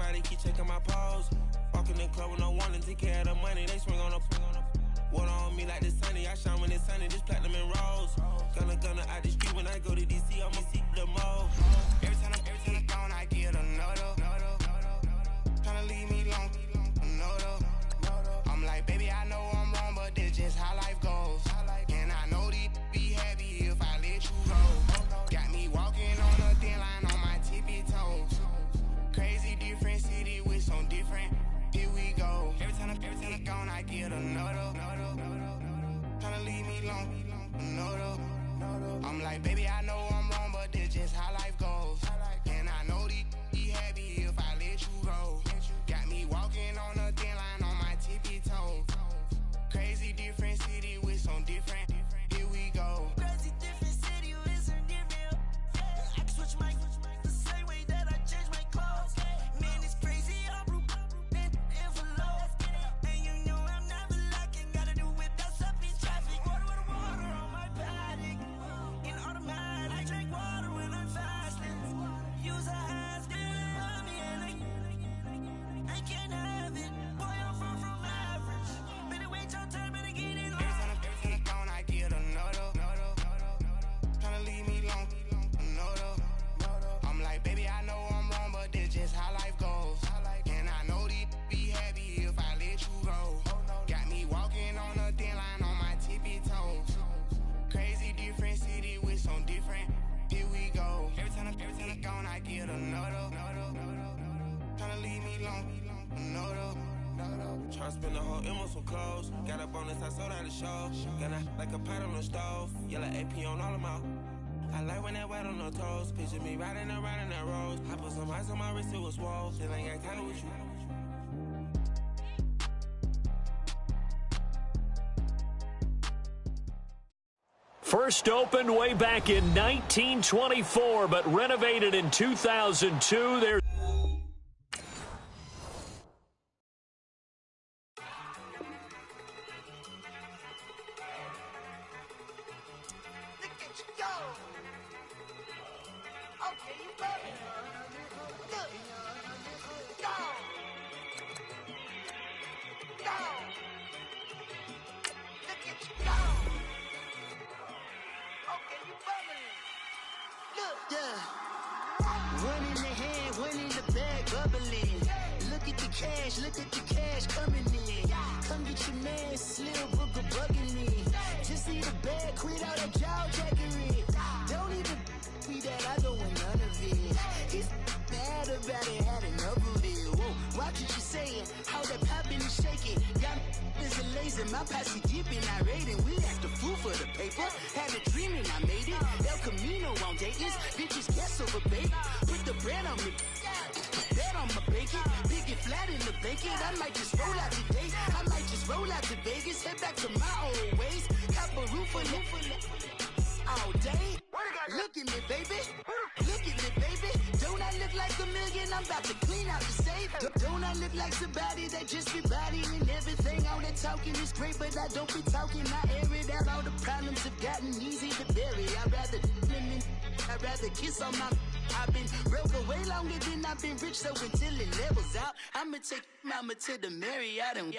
somebody keep checking my pose. Walking in the club with no warning, take care of the money, they swing on the water on me like the sunny, I shine when it's sunny, this platinum and rose. Gonna out the street when I go to DC, I'ma see the mode. Every time I'm gone, I get another. Tryna leave me alone, another. I'm like, baby, I know I'm wrong, but this just how life goes. And I know these be happy if I let you go. Got me walking on a thin line on my tippy toes. Crazy different city with some different. Here we go. Every time I'm gone, I get another. Tryna leave me alone, another. I'm like, baby, I know I'm wrong, but this just how life goes. And I know these be happy if I let you go. Got me walking on a thin line on my tippy toes. Crazy different city with some different. Here we go. Crazy different city with some different. I can switch my the same way that I change my clothes. Man, it's crazy. I'm envelope. And you know I'm never lacking. Gotta do without stopping traffic. Water on my paddock. In automatic. I drink water when I'm fasting. Use a hands, on me and I can't have it. Boy, I'm far from average. Better wait your turn, better get in line. Every time I'm gone, I get another. Tryna leave me alone, another. I'm like, baby, I know I'm wrong, but this just how life goes. And I know these be happy if I let you go. Got me walking on a thin line on my tippy toes. Crazy different city with some different. Here we go. Every time I'm gone, I get another. Tryna leave me alone, another. Tryna spend the whole M on some clothes. Got a bonus, I sold out the show. Got like a pot on the stove. Yellow AP on all of my. I like when that wet on the toes. Picture me riding around in that rose. I put some ice on my wrist, it was swole. Still ain't got kinda with you. First opened way back in 1924, but renovated in 2002. There's One in the hand, one in the bag, bubbling. Look at the cash coming in. Come get your man, Slim Booker bugging me. Just need a bag, quit all that jaw jackery. Don't even me that I don't want none of it. He's mad about it, had enough of it. Whoa, watch what you saying, how that poppin' and shaking. Got is a lazy, my posse deep and I raiding. We act a fool for the paper. Had a dream and I made it. El Camino on Dayton's, bitches guess over bait. Put the bread on me, bet on my bacon. Big it flat in the bacon. I might just roll out today. I might just roll out to Vegas. Head back to my old ways. Cop a roof for all day. Look at me, baby. Look at me, baby. Don't I look like a million? I'm about to clean out the safe. Don't I look like somebody that just be bodying everything? All that talking is great, but I don't be talking. I air it out. All the problems have gotten easy to bury. I'd rather kiss on my. I've been broke away longer than I've been rich, so until it levels out, I'ma take mama to the Marriott and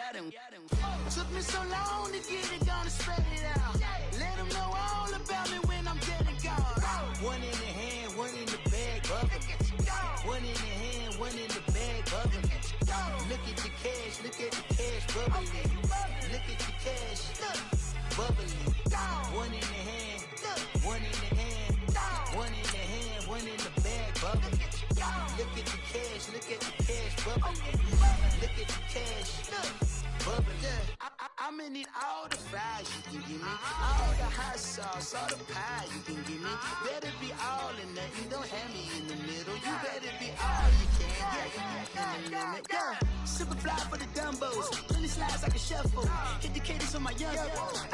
took me so long to get it, gonna spread it out. Let them know all about me when I'm dead and gone. One in the hand, one in the bag, bubbling. One in the hand, one in the bag, bubbling. Look at the cash, bubbling. Look at the cash, bubbling. One in the hand, one in the hand, one in the hand, one in the bag, bubbling. Look at the cash, bubbling. Look at the cash, bubbling. I'ma need all the fries you can give me, all the hot sauce, all the pie you can give me. Better be all or nothing, don't have me in the middle. You better be all you can, yeah. Super fly for the dumbos, plenty slides like a shuffle. Hit the cadence for my young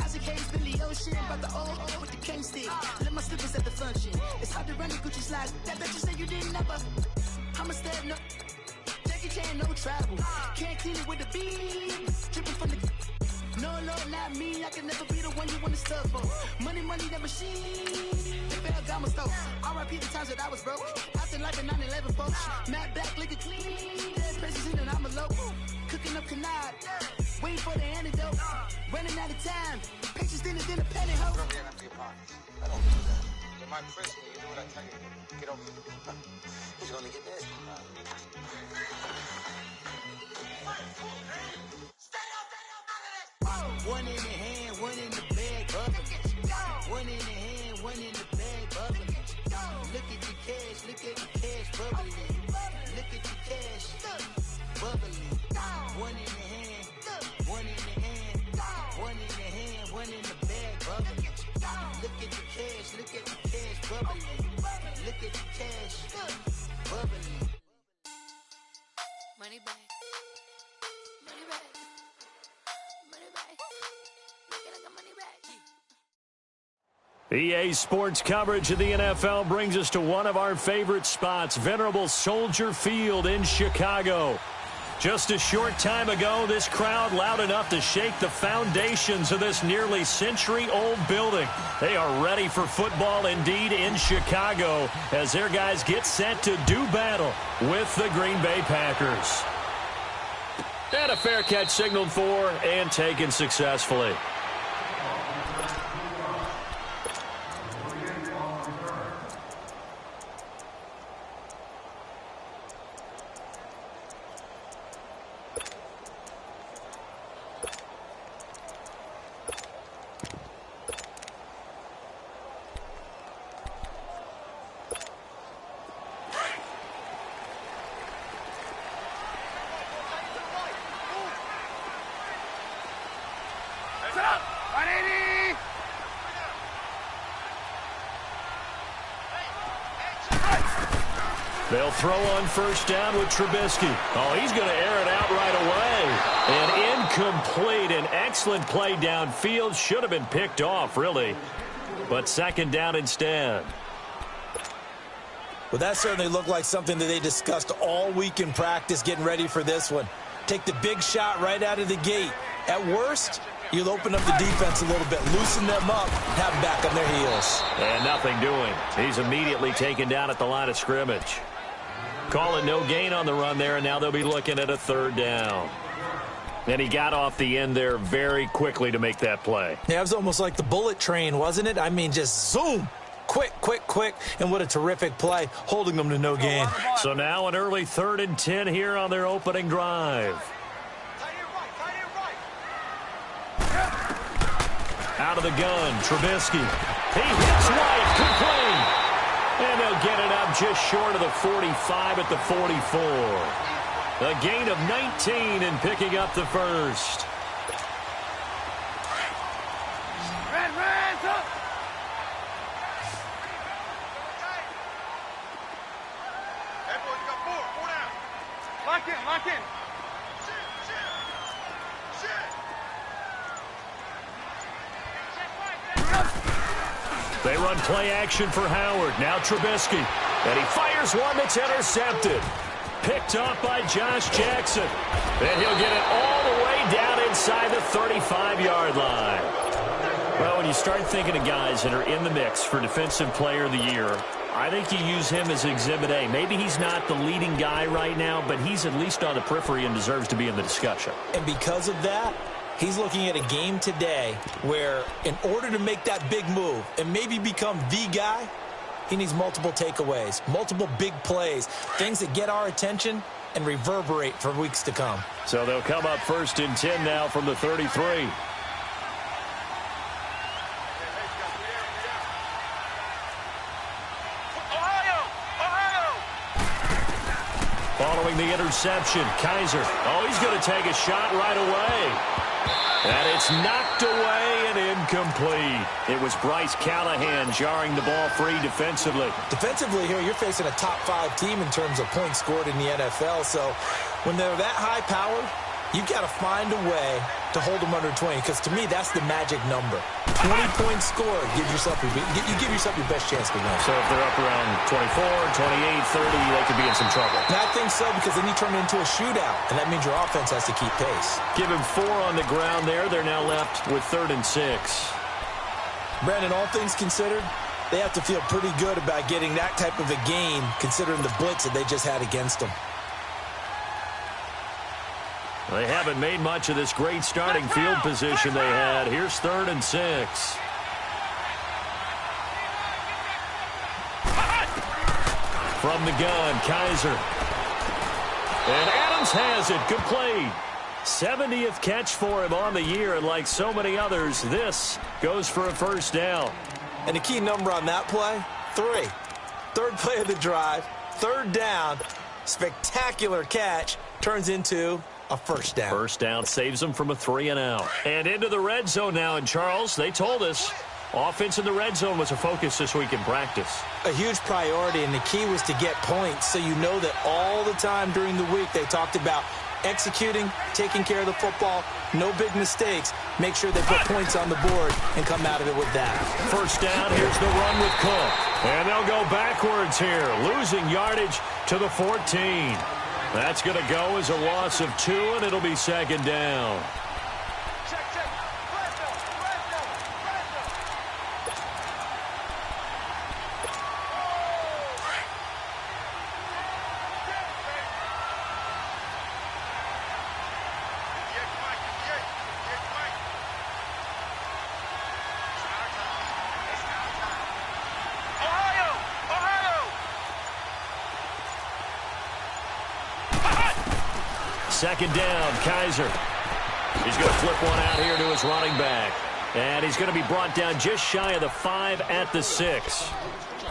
Isaac Hayes, Billy Ocean, about the old with the cane stick. Let my slippers at the function. It's hard to run the Gucci slides. That bet you say you didn't never. I'ma step no. Jackie Chan, no travel. Can't clean it with the beat. Dripping from the. No, not me, I can never be the one you want to stuff for. Money, that machine. They fell down my stove. R.I.P. the times that I was broke. After life in 9/11, folks. Matt back, liquor clean. Dead presses in and I'm a low. Cooking up canard. Waiting for the antidote. Running out of time. Patience thinner than a pantyhose. I don't do that. In my prison, you do what I tell you. Get over it. Who's gonna get this? One in the hand, one in the bag, bubbling. One in the hand, one in the bag, bubbling. Look at the cash, bubbling. Look at the cash, bubbling. One in the hand, one in the hand, one in the hand, one in the bag, bubbling. Look at the cash, bubbling. Look at the cash, bubbling. Money back. Money back. Money back. Making like a money back. EA Sports coverage of the NFL brings us to one of our favorite spots, venerable Soldier Field in Chicago. Just a short time ago, this crowd loud enough to shake the foundations of this nearly century-old building. They are ready for football indeed in Chicago as their guys get set to do battle with the Green Bay Packers. And a fair catch signaled for and taken successfully. They'll throw on first down with Trubisky. Oh, he's going to air it out right away. And incomplete. An excellent play downfield. Should have been picked off, really. But second down instead. Well, that certainly looked like something that they discussed all week in practice getting ready for this one. Take the big shot right out of the gate. At worst, you'll open up the defense a little bit, loosen them up, have them back on their heels. And nothing doing. He's immediately taken down at the line of scrimmage. Call it no gain on the run there, and now they'll be looking at a third down. And he got off the end there very quickly to make that play. Yeah, it was almost like the bullet train, wasn't it? I mean, just zoom. Quick, and what a terrific play, holding them to no gain. So now an early 3rd and 10 here on their opening drive. Out of the gun, Trubisky. He hits White, complete. And they'll get it up just short of the 45 at the 44. A gain of 19 and picking up the first. Hands up! Hey, boys, you got four down. Lock in. They run play action for Howard. Now Trubisky. And he fires one that's intercepted. Picked off by Josh Jackson. And he'll get it all the way down inside the 35-yard line. Well, when you start thinking of guys that are in the mix for Defensive Player of the Year, I think you use him as Exhibit A. Maybe he's not the leading guy right now, but he's at least on the periphery and deserves to be in the discussion. And because of that, he's looking at a game today where in order to make that big move and maybe become the guy, he needs multiple takeaways, multiple big plays, things that get our attention and reverberate for weeks to come. So they'll come up 1st and 10 now from the 33. Following the interception, Kaiser. Oh, he's going to take a shot right away. And it's knocked away and incomplete. It was Bryce Callahan jarring the ball free defensively. Defensively here, you're facing a top 5 team in terms of points scored in the NFL. So when they're that high-powered, you've got to find a way to hold them under 20, because to me, that's the magic number. 20-point score, you give yourself your best chance to win. So if they're up around 24, 28, 30, they could be in some trouble. And I think so, because then you turn it into a shootout, and that means your offense has to keep pace. Give him 4 on the ground there. They're now left with 3rd and 6. Brandon, all things considered, they have to feel pretty good about getting that type of a game, considering the blitz that they just had against them. They haven't made much of this great starting field position they had. Here's 3rd and 6. From the gun, Kaiser. And Adams has it. Good play. 70th catch for him on the year, and like so many others, this goes for a first down. And the key number on that play, 3. 3rd play of the drive, 3rd down, spectacular catch, turns into a first down. First down saves them from a 3-and-out. And into the red zone now. And, Charles, they told us offense in the red zone was a focus this week in practice. A huge priority, and the key was to get points. So you know that all the time during the week they talked about executing, taking care of the football, no big mistakes. Make sure they put points on the board and come out of it with that. First down, here's the run with Cook. And they'll go backwards here, losing yardage to the 14. That's going to go as a loss of 2, and it'll be 2nd down. Second down, Kaiser. He's going to flip one out here to his running back. And he's going to be brought down just shy of the 5 at the 6.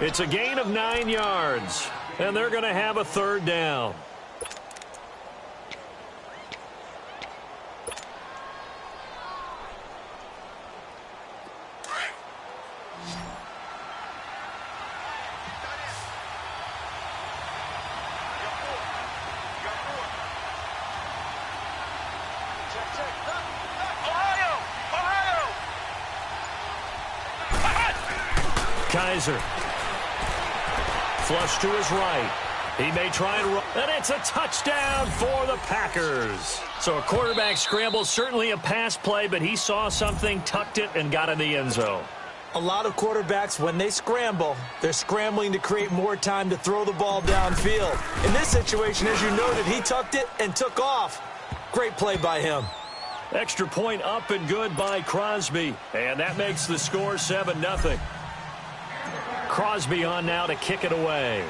It's a gain of 9 yards. And they're going to have a 3rd down. Kaiser. Flush to his right. He may try and run, and it's a touchdown for the Packers. So a quarterback scramble, certainly a pass play, but he saw something, tucked it, and got in the end zone. A lot of quarterbacks, when they scramble, they're scrambling to create more time to throw the ball downfield. In this situation, as you noted, he tucked it and took off. Great play by him. Extra point up and good by Crosby, and that makes the score 7-0. Crosby on now to kick it away.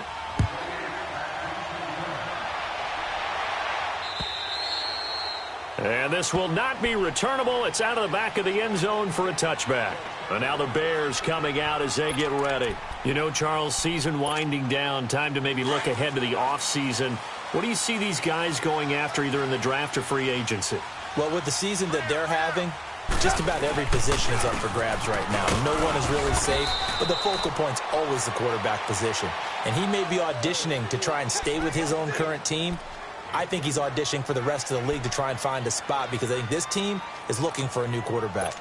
And this will not be returnable. It's out of the back of the end zone for a touchback. And now the Bears coming out as they get ready. You know, Charles, season winding down. Time to maybe look ahead to the offseason. What do you see these guys going after either in the draft or free agency? Well, with the season that they're having, just about every position is up for grabs right now. No one is really safe, but the focal point's always the quarterback position. And he may be auditioning to try and stay with his own current team. I think he's auditioning for the rest of the league to try and find a spot because I think this team is looking for a new quarterback.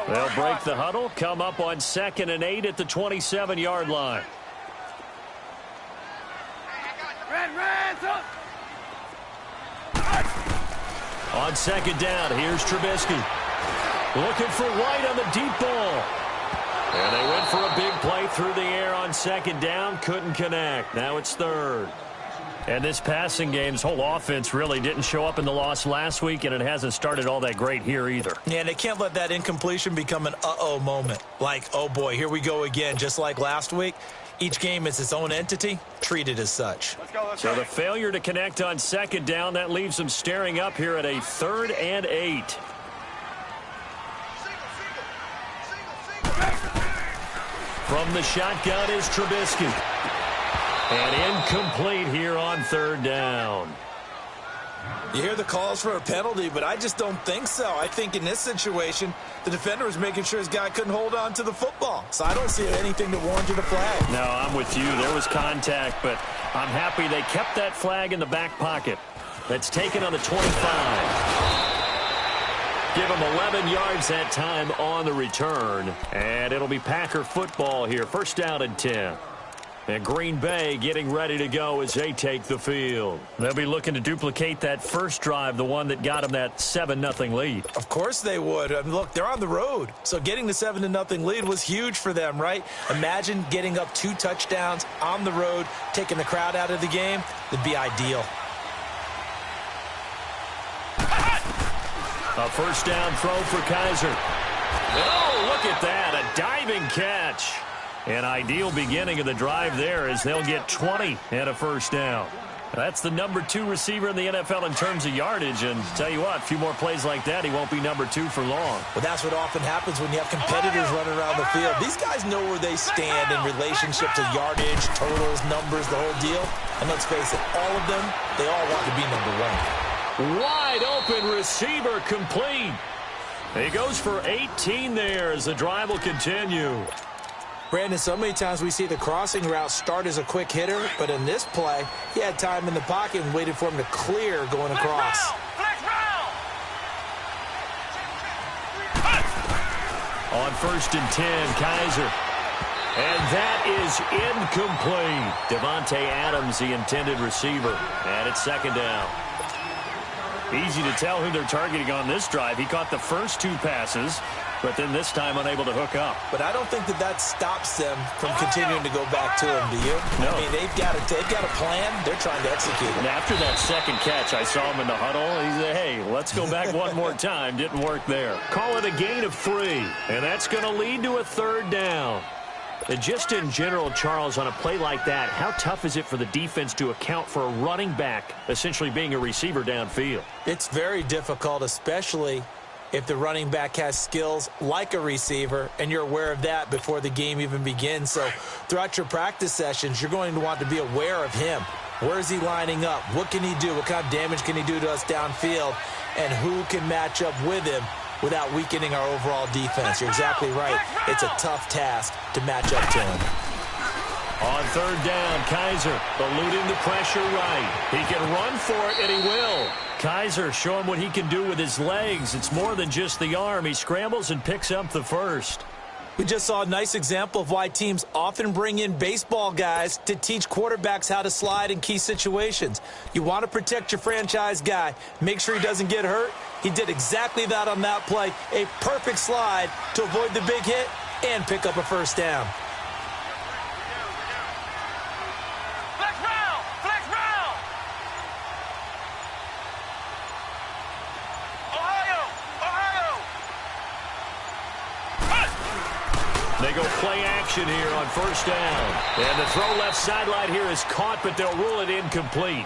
They'll break the huddle, come up on 2nd and 8 at the 27-yard line. On 2nd down, here's Trubisky. Looking for White on the deep ball. And they went for a big play through the air on 2nd down. Couldn't connect. Now it's 3rd. And this passing game's whole offense really didn't show up in the loss last week, and it hasn't started all that great here either. Yeah, and they can't let that incompletion become an uh-oh moment. Like, oh boy, here we go again, just like last week. Each game is its own entity, treated as such. So the failure to connect on 2nd down, that leaves them staring up here at a 3rd and 8. From the shotgun is Trubisky. And incomplete here on 3rd down. You hear the calls for a penalty, but I just don't think so. I think in this situation, the defender was making sure his guy couldn't hold on to the football. So I don't see anything that warranted a flag. No, I'm with you. There was contact, but I'm happy they kept that flag in the back pocket. That's taken on the 25. Give him 11 yards that time on the return. And it'll be Packer football here. First down and 10. And Green Bay getting ready to go as they take the field. They'll be looking to duplicate that first drive, the one that got them that 7-0 lead. Of course they would. I mean, look, they're on the road. So getting the 7-0 lead was huge for them, right? Imagine getting up 2 touchdowns on the road, taking the crowd out of the game. It'd be ideal. A first down throw for Kaiser. Oh, look at that. A diving catch. An ideal beginning of the drive there as they'll get 20 and a first down. That's the number 2 receiver in the NFL in terms of yardage. And tell you what, a few more plays like that, he won't be number 2 for long. Well, that's what often happens when you have competitors running around the field. These guys know where they stand in relationship to yardage, totals, numbers, the whole deal. And let's face it, all of them, they all want to be number 1. Wide open receiver complete. He goes for 18 there as the drive will continue. Brandon, so many times we see the crossing route start as a quick hitter, but in this play, he had time in the pocket and waited for him to clear going across. On first and 10, Kaiser. And that is incomplete. Devontae Adams, the intended receiver. And it's second down. Easy to tell who they're targeting on this drive. He caught the first 2 passes, but then this time unable to hook up. But I don't think that stops them from continuing to go back to him, do you? No. I mean, they've got a plan. They're trying to execute it. And after that second catch, I saw him in the huddle. He said, hey, let's go back one more time. Didn't work there. Call it a gain of 3, and that's going to lead to a third down. And just in general, Charles, on a play like that, how tough is it for the defense to account for a running back essentially being a receiver downfield? It's very difficult, especially if the running back has skills like a receiver, and you're aware of that before the game even begins. So throughout your practice sessions, you're going to want to be aware of him. Where is he lining up? What can he do? What kind of damage can he do to us downfield? And who can match up with him without weakening our overall defense? You're exactly right. It's a tough task to match up to him. On third down, Kaiser eluding the pressure right. He can run for it, and he will. Kaiser showing what he can do with his legs. It's more than just the arm. He scrambles and picks up the first. We just saw a nice example of why teams often bring in baseball guys to teach quarterbacks how to slide in key situations. You want to protect your franchise guy. Make sure he doesn't get hurt. He did exactly that on that play. A perfect slide to avoid the big hit and pick up a first down. They go play action here on first down. And the throw left sideline here is caught, but they'll rule it incomplete.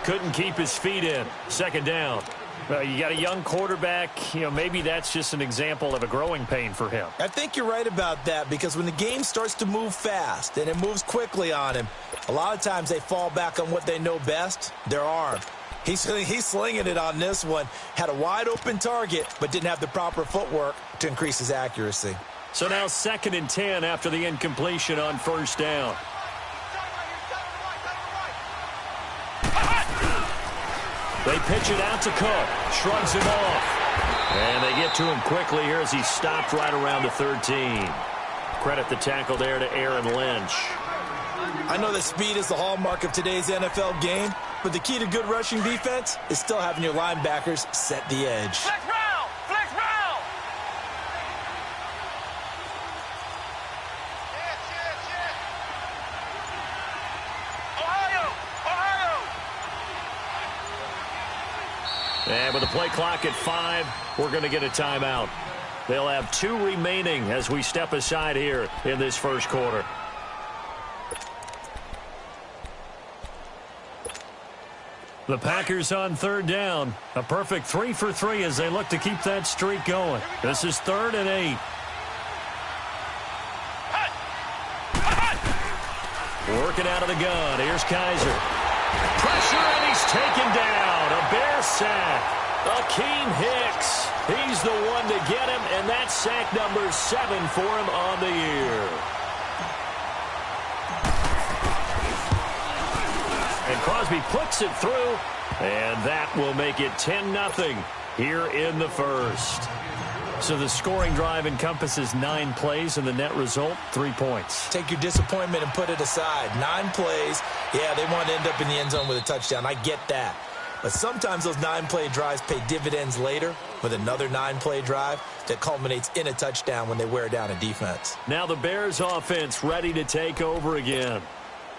Couldn't keep his feet in. Second down. You got a young quarterback. Maybe that's just an example of a growing pain for him. I think you're right about that, because when the game starts to move fast and it moves quickly on him, a lot of times they fall back on what they know best, their arm. He's slinging it on this one. Had a wide open target, but didn't have the proper footwork to increase his accuracy. So now second and 10 after the incompletion on first down. They pitch it out to Cook. Shrugs him off. And they get to him quickly here as he stopped right around the 13. Credit the tackle there to Aaron Lynch. I know that speed is the hallmark of today's NFL game, but the key to good rushing defense is still having your linebackers set the edge. And with the play clock at 5, we're going to get a timeout. They'll have 2 remaining as we step aside here in this first quarter. The Packers on third down. A perfect 3 for 3 as they look to keep that streak going. This is 3rd and 8. Working out of the gun. Here's Kaiser. Pressure, and he's taken down. A Bear sack. Akeem Hicks. He's the one to get him, and that's sack number 7 for him on the year. And Crosby puts it through, and that will make it 10-0. here in the first. So the scoring drive encompasses 9 plays, and the net result, 3 points. Take your disappointment and put it aside. 9 plays, yeah, they want to end up in the end zone with a touchdown. I get that. But sometimes those 9-play drives pay dividends later with another 9-play drive that culminates in a touchdown when they wear down a defense. Now the Bears offense ready to take over again.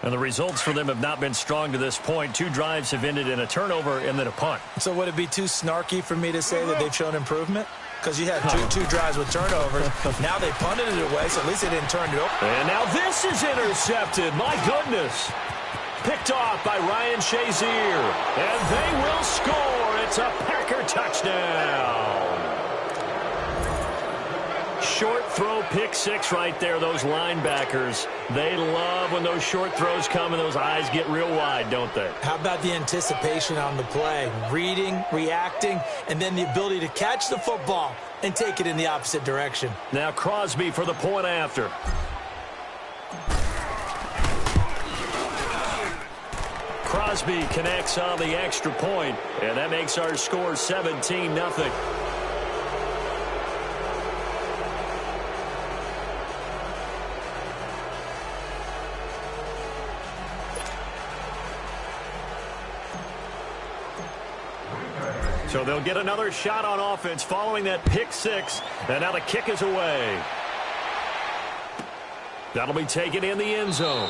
And the results for them have not been strong to this point. 2 drives have ended in a turnover and then a punt. So would it be too snarky for me to say that they've shown improvement? Because you had two drives with turnovers. Now they punted it away, so at least they didn't turn it over. And now this is intercepted. My goodness. Picked off by Ryan Shazier. And they will score. It's a Packer touchdown. Short throw, pick 6 right there. Those linebackers, they love when those short throws come and those eyes get real wide, don't they? How about the anticipation on the play? Reading, reacting, and then the ability to catch the football and take it in the opposite direction. Now Crosby for the point after. Crosby connects on the extra point, and that makes our score 17-0. So they'll get another shot on offense following that pick 6, and now the kick is away. That'll be taken in the end zone.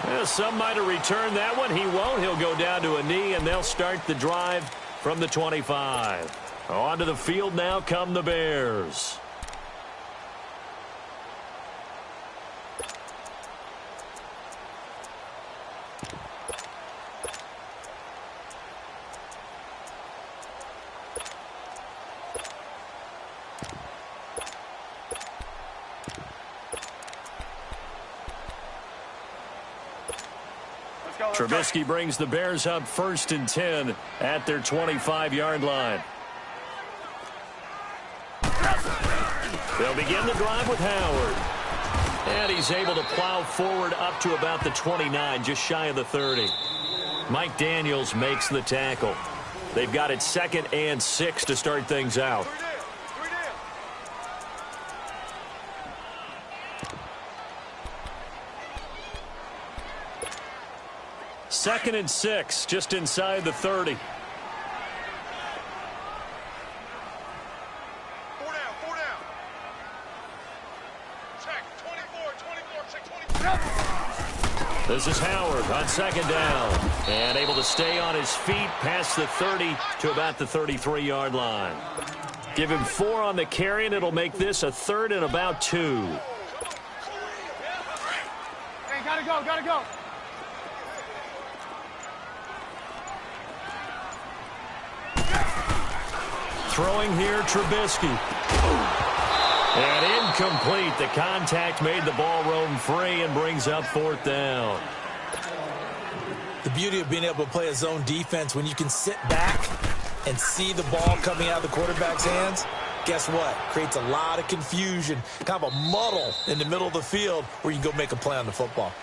Well, some might have returned that one. He won't. He'll go down to a knee, and they'll start the drive from the 25. Onto the field now come the Bears. Trubisky brings the Bears up 1st and 10 at their 25-yard line. They'll begin the drive with Howard. And he's able to plow forward up to about the 29, just shy of the 30. Mike Daniels makes the tackle. They've got it 2nd and 6 to start things out. 2nd and 6, just inside the 30. 4 down. Check. 24, 6, 24. This is Howard on 2nd down. And able to stay on his feet past the 30 to about the 33-yard line. Give him 4 on the carry, and it'll make this a 3rd and about 2. Hey, gotta go. Throwing here, Trubisky. And incomplete. The contact made the ball roam free and brings up 4th down. The beauty of being able to play a zone defense when you can sit back and see the ball coming out of the quarterback's hands, guess what? Creates a lot of confusion, kind of a muddle in the middle of the field where you can go make a play on the football.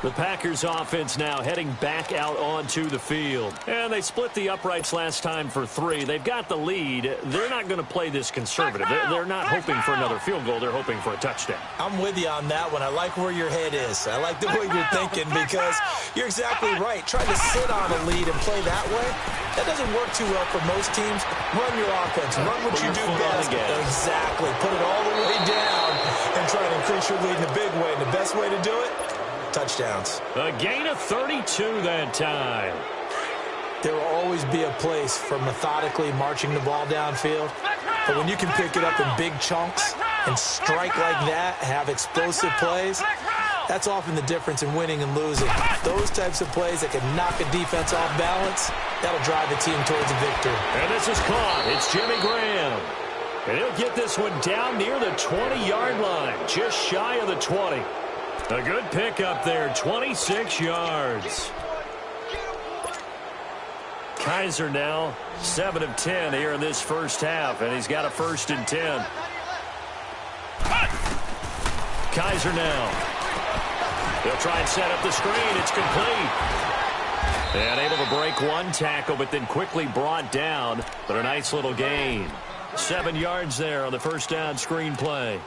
The Packers offense now heading back out onto the field. And they split the uprights last time for 3. They've got the lead. They're not going to play this conservative. They're not hoping for another field goal. They're hoping for a touchdown. I'm with you on that one. I like where your head is. I like the way you're thinking because you're exactly right. Trying to sit on a lead and play that way, that doesn't work too well for most teams. Run your offense. Run what you do best. Exactly. Put it all the way down and try to increase your lead in a big way. And the best way to do it, touchdowns. A gain of 32 that time. There will always be a place for methodically marching the ball downfield. But when you can pick it up in big chunks and strike like that, have explosive plays, that's often the difference in winning and losing. Those types of plays that can knock a defense off balance, that'll drive a team towards a victory. And this is caught. It's Jimmy Graham. And he'll get this one down near the 20-yard line, just shy of the 20. A good pickup there, 26 yards. Kaiser now 7 of 10 here in this first half, and he's got a 1st and 10. Kaiser now. They'll try and set up the screen. It's complete. And able to break one tackle, but then quickly brought down. But a nice little gain. 7 yards there on the first down screen play.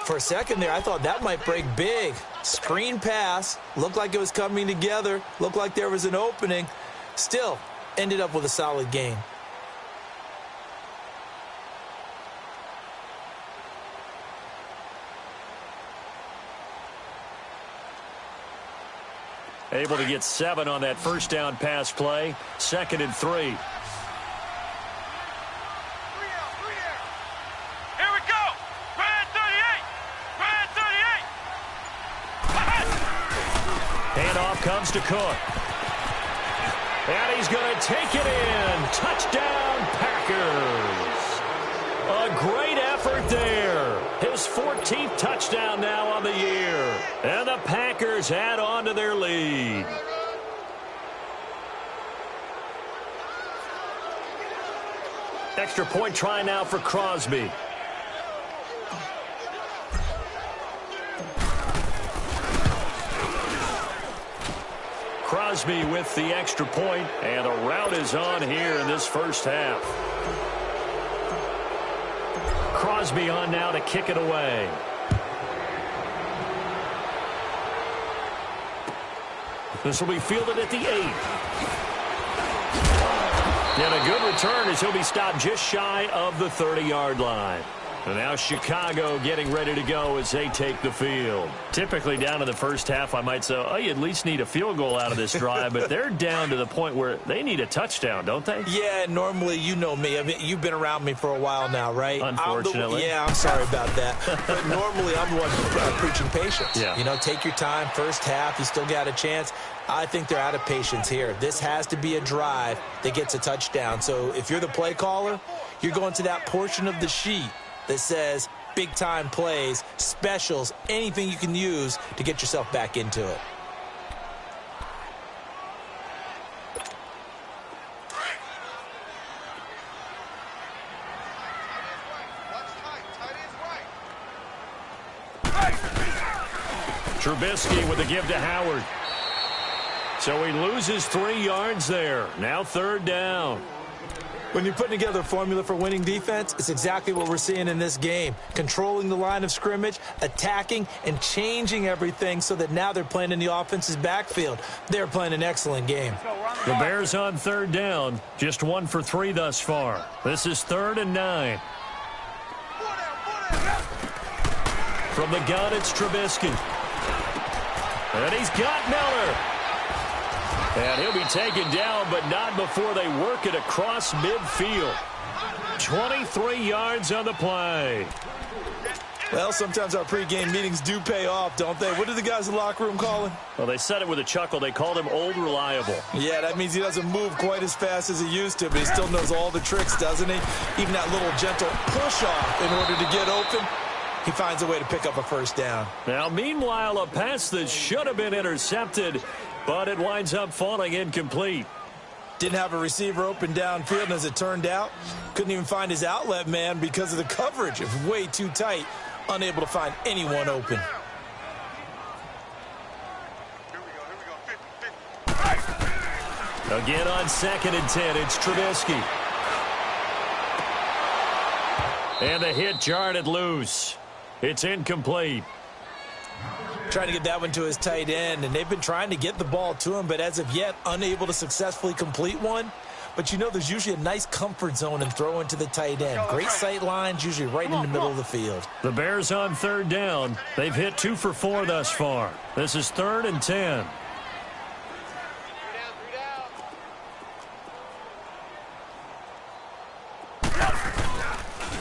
For a second there, I thought that might break big. Screen pass. Looked like it was coming together. Looked like there was an opening. Still, ended up with a solid gain. Able to get 7 on that first down pass play. 2nd and 3. Comes to Cook. And he's going to take it in. Touchdown, Packers. A great effort there. His 14th touchdown now on the year. And the Packers add on to their lead. Extra point try now for Crosby. Crosby with the extra point, and a rout is on here in this first half. Crosby on now to kick it away. This will be fielded at the 8. And a good return as he'll be stopped just shy of the 30-yard line. And now Chicago getting ready to go as they take the field. Typically down in the first half, I might say, oh, you at least need a field goal out of this drive. But they're down to the point where they need a touchdown, don't they? Yeah, normally, you know me. I mean, you've been around me for a while now, right? Unfortunately. I'm sorry about that. But normally, I'm the one preaching patience. Yeah. You know, take your time. First half, you still got a chance. I think they're out of patience here. This has to be a drive that gets a touchdown. So if you're the play caller, you're going to that portion of the sheet that says big-time plays, specials, anything you can use to get yourself back into it. Trubisky with the give to Howard. So he loses 3 yards there. Now 3rd down. When you're putting together a formula for winning defense, it's exactly what we're seeing in this game. Controlling the line of scrimmage, attacking, and changing everything so that now they're playing in the offense's backfield. They're playing an excellent game. The Bears on 3rd down. Just 1 for 3 thus far. This is 3rd and 9. From the gun, it's Trubisky. And he's got Miller. And he'll be taken down, but not before they work it across midfield. 23 yards on the play. Well, sometimes our pregame meetings do pay off, don't they? What do the guys in the locker room call him? Well, they said it with a chuckle. They called him Old Reliable. Yeah, that means he doesn't move quite as fast as he used to, but he still knows all the tricks, doesn't he? Even that little gentle push-off in order to get open. He finds a way to pick up a first down. Now, meanwhile, a pass that should have been intercepted, but it winds up falling incomplete. Didn't have a receiver open downfield, and as it turned out, couldn't even find his outlet man because of the coverage. It was way too tight, unable to find anyone open. Again on 2nd and 10, it's Trubisky. And the hit jarred it loose. It's incomplete. Trying to get that one to his tight end, and they've been trying to get the ball to him, but as of yet, unable to successfully complete one. But you know, there's usually a nice comfort zone and throw into the tight end. Great sight lines, usually right in the middle of the field. The Bears on 3rd down. They've hit 2 for 4 thus far. This is 3rd and 10.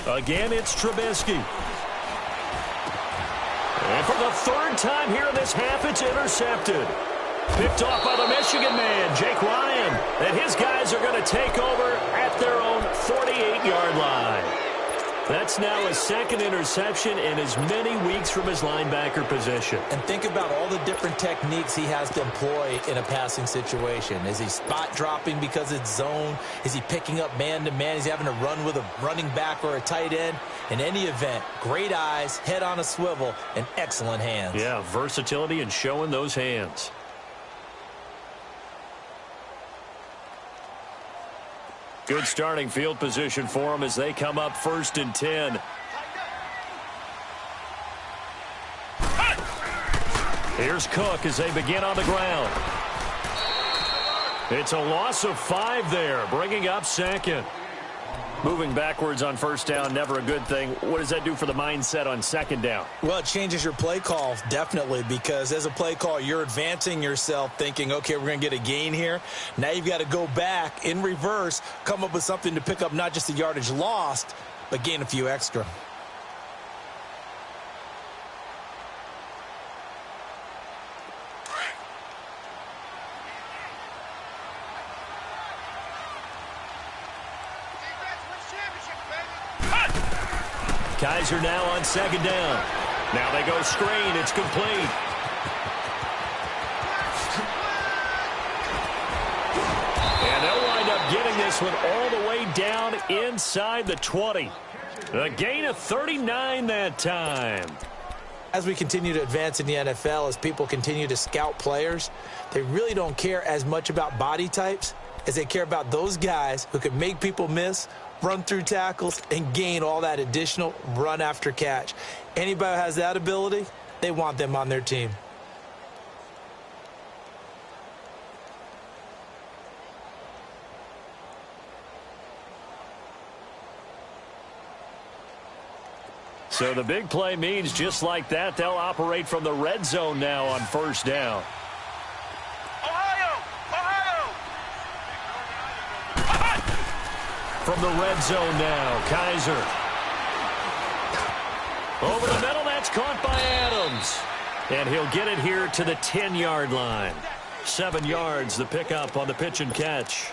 Again, it's Trubisky. And for the 3rd time here in this half, it's intercepted. Picked off by the Michigan man, Jake Ryan. And his guys are going to take over at their own 48-yard line. That's now his 2nd interception in as many weeks from his linebacker position. And think about all the different techniques he has to employ in a passing situation. Is he spot dropping because it's zone? Is he picking up man-to-man? Is he having to run with a running back or a tight end? In any event, great eyes, head on a swivel, and excellent hands. Yeah, versatility and showing those hands. Good starting field position for them as they come up 1st and 10. Here's Cook as they begin on the ground. It's a loss of 5 there, bringing up 2nd. Moving backwards on 1st down, never a good thing. What does that do for the mindset on 2nd down? Well, it changes your play call, definitely, because as a play call, you're advancing yourself thinking, okay, we're going to get a gain here. Now you've got to go back in reverse, come up with something to pick up not just the yardage lost, but gain a few extra. Kaiser now on 2nd down. Now they go screen. It's complete. And they'll wind up getting this one all the way down inside the 20. A gain of 39 that time. As we continue to advance in the NFL, as people continue to scout players, they really don't care as much about body types as they care about those guys who can make people miss, run through tackles, and gain all that additional run after catch. Anybody who has that ability, they want them on their team. So the big play means just like that, they'll operate from the red zone now on 1st down. From the red zone now, Kaiser. Over the middle, that's caught by Adams. And he'll get it here to the 10-yard line. 7 yards, the pickup on the pitch and catch.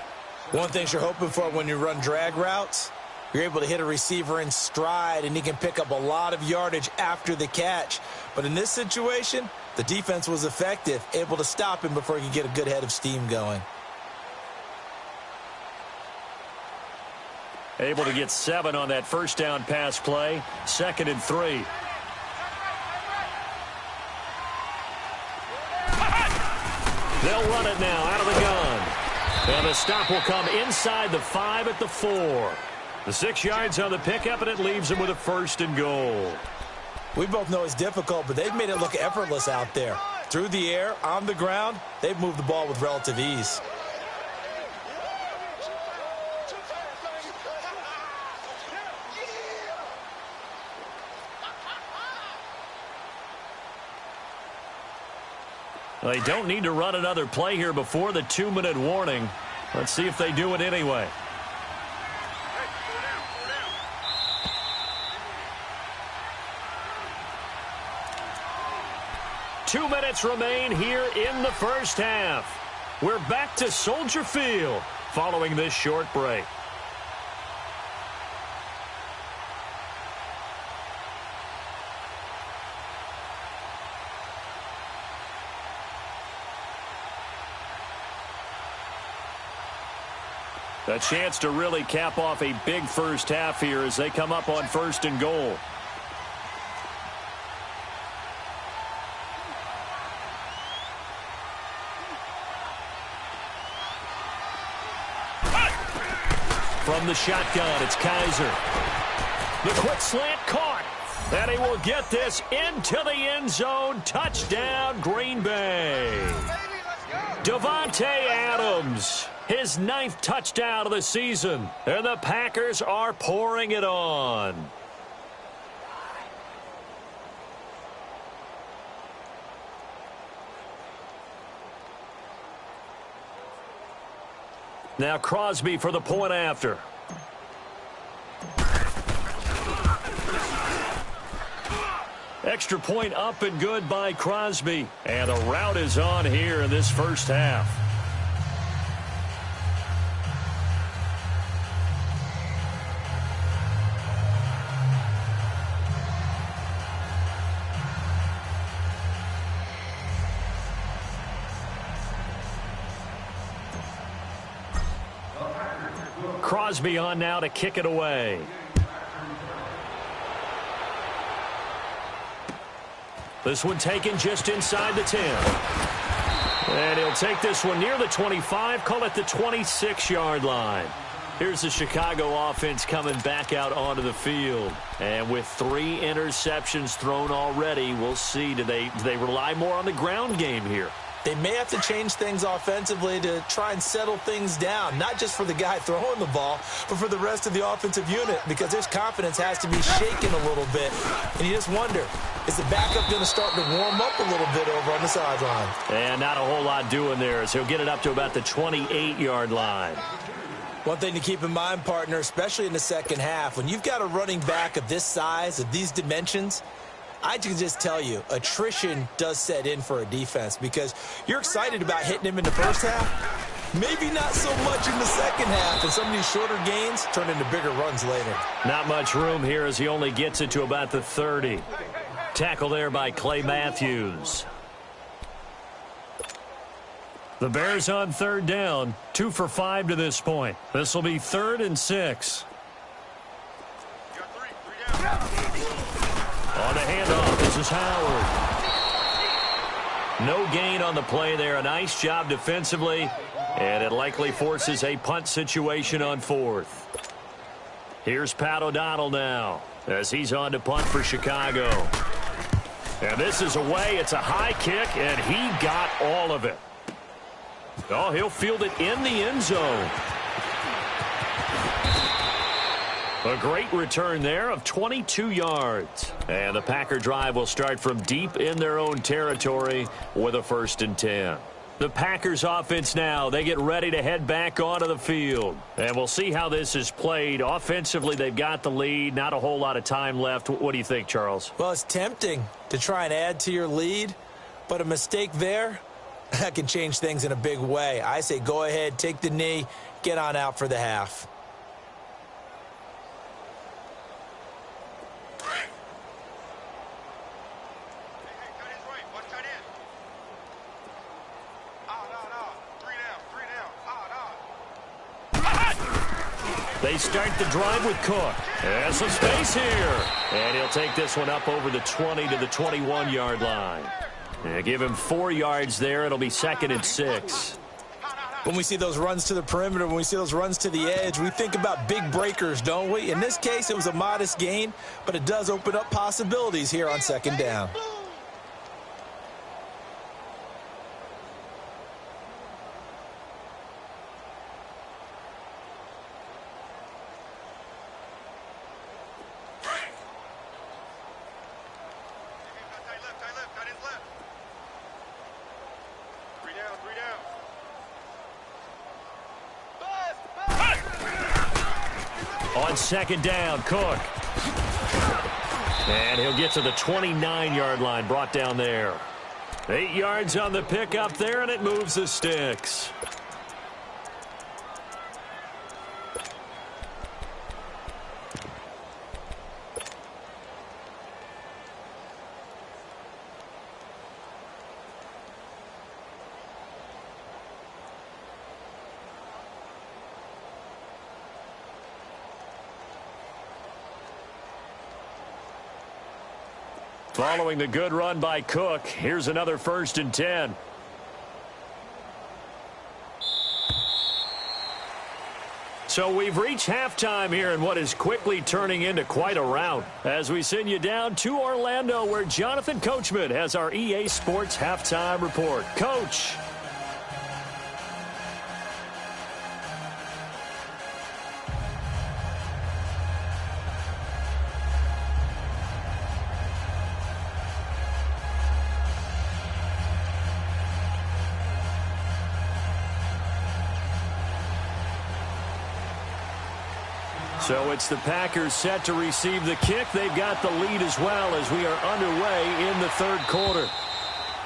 One thing you're hoping for when you run drag routes, you're able to hit a receiver in stride, and he can pick up a lot of yardage after the catch. But in this situation, the defense was effective, able to stop him before he could get a good head of steam going. Able to get 7 on that 1st down pass play. 2nd and 3. They'll run it now out of the gun. And the stop will come inside the 5 at the 4. The 6 yards on the pickup, and it leaves them with a 1st and goal. We both know it's difficult, but they've made it look effortless out there. Through the air, on the ground, they've moved the ball with relative ease. They don't need to run another play here before the 2-minute warning. Let's see if they do it anyway. Two minutes remain here in the 1st half. We're back to Soldier Field following this short break. A chance to really cap off a big 1st half here as they come up on 1st and goal. From the shotgun, it's Kaiser. The quick slant caught. And he will get this into the end zone. Touchdown, Green Bay. Davante Adams, his 9th touchdown of the season. And the Packers are pouring it on. Now Crosby for the point after. Extra point up and good by Crosby. And the route is on here in this 1st half. Crosby on now to kick it away. This one taken just inside the 10. And he'll take this one near the 25, call it the 26-yard line. Here's the Chicago offense coming back out onto the field. And with 3 interceptions thrown already, we'll see. Do they rely more on the ground game here? They may have to change things offensively to try and settle things down, not just for the guy throwing the ball, but for the rest of the offensive unit, because his confidence has to be shaken a little bit. And you just wonder, is the backup going to start to warm up a little bit over on the sideline? And not a whole lot doing there, as he'll get it up to about the 28-yard line. One thing to keep in mind, partner, especially in the second half, when you've got a running back of this size, of these dimensions, I can just tell you, attrition does set in for a defense because you're excited about hitting him in the first half, maybe not so much in the second half, and some of these shorter gains turn into bigger runs later. Not much room here as he only gets it to about the 30. Tackle there by Clay Matthews. The Bears on 3rd down, 2 for 5 to this point. This will be 3rd and 6. You got three down. On the handoff, this is Howard. No gain on the play there. A nice job defensively, and it likely forces a punt situation on 4th. Here's Pat O'Donnell now as he's on to punt for Chicago. And this is away. It's a high kick, and he got all of it. Oh, he'll field it in the end zone. A great return there of 22 yards. And the Packer drive will start from deep in their own territory with a 1st and 10. The Packers offense now, they get ready to head back onto the field. And we'll see how this is played. Offensively, they've got the lead. Not a whole lot of time left. What do you think, Charles? Well, it's tempting to try and add to your lead, but a mistake there, that can change things in a big way. I say go ahead, take the knee, get on out for the half. They start the drive with Cook. There's some space here. And he'll take this one up over the 20 to the 21-yard line. And give him 4 yards there. It'll be 2nd and 6. When we see those runs to the perimeter, when we see those runs to the edge, we think about big breakers, don't we? In this case, it was a modest gain, but it does open up possibilities here on 2nd down. On 2nd down, Cook. And he'll get to the 29-yard line, brought down there. 8 yards on the pickup there, and it moves the sticks. Following the good run by Cook, here's another 1st and 10. So we've reached halftime here in what is quickly turning into quite a rout as we send you down to Orlando where Jonathan Coachman has our EA Sports Halftime Report. Coach. So it's the Packers set to receive the kick. They've got the lead as well as we are underway in the 3rd quarter.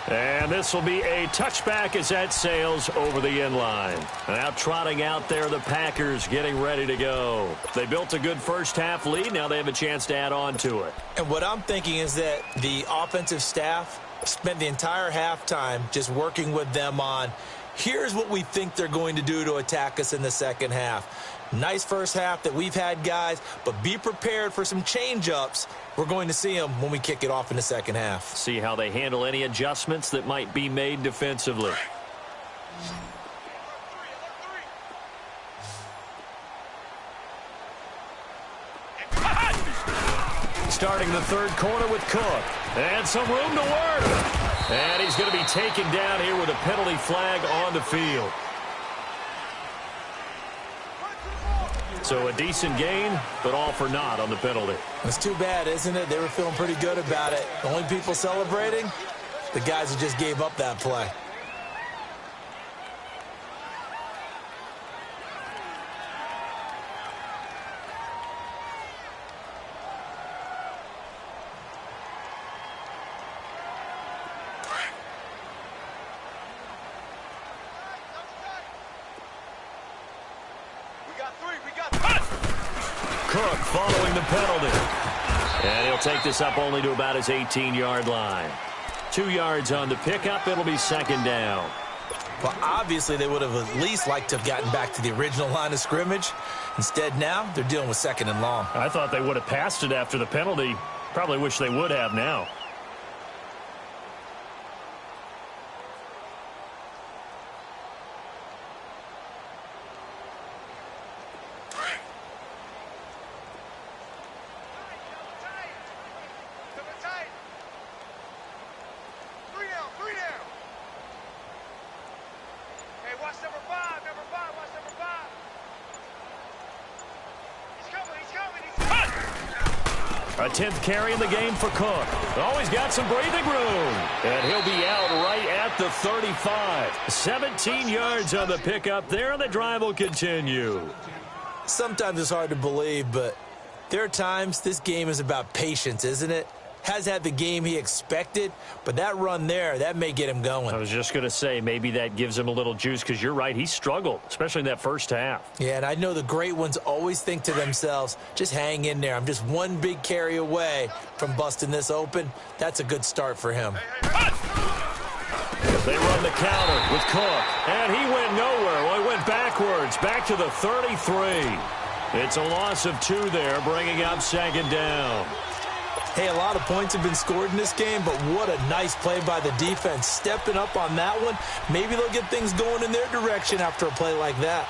And this will be a touchback as that sails over the end line. Now trotting out there, the Packers getting ready to go. They built a good first half lead. Now they have a chance to add on to it. And what I'm thinking is that the offensive staff spent the entire halftime just working with them on, here's what we think they're going to do to attack us in the second half. Nice first half that we've had, guys, but be prepared for some change-ups. We're going to see them when we kick it off in the second half. See how they handle any adjustments that might be made defensively. starting the third quarter with Cook. And some room to work. And he's going to be taken down here with a penalty flag on the field. So a decent gain, but all for naught on the penalty. It's too bad, isn't it? They were feeling pretty good about it. The only people celebrating, the guys who just gave up that play. Cook following the penalty. And he'll take this up only to about his 18-yard line. 2 yards on the pickup. It'll be second down. Well, obviously they would have at least liked to have gotten back to the original line of scrimmage. Instead now, they're dealing with second and long. I thought they would have passed it after the penalty. Probably wish they would have now. A 10th carry in the game for Cook. Always got some breathing room. And he'll be out right at the 35. 17 yards on the pickup there, and the drive will continue. Sometimes it's hard to believe, but there are times this game is about patience, isn't it? Has had the game he expected, but that run there, that may get him going. I was just going to say, maybe that gives him a little juice, because you're right, he struggled, especially in that first half. Yeah, and I know the great ones always think to themselves, just hang in there. I'm just one big carry away from busting this open. That's a good start for him. They run the counter with Cook, and he went nowhere. Well, he went backwards, back to the 33. It's a loss of 2 there, bringing up second down. Hey, a lot of points have been scored in this game, but what a nice play by the defense. Stepping up on that one, maybe they'll get things going in their direction after a play like that.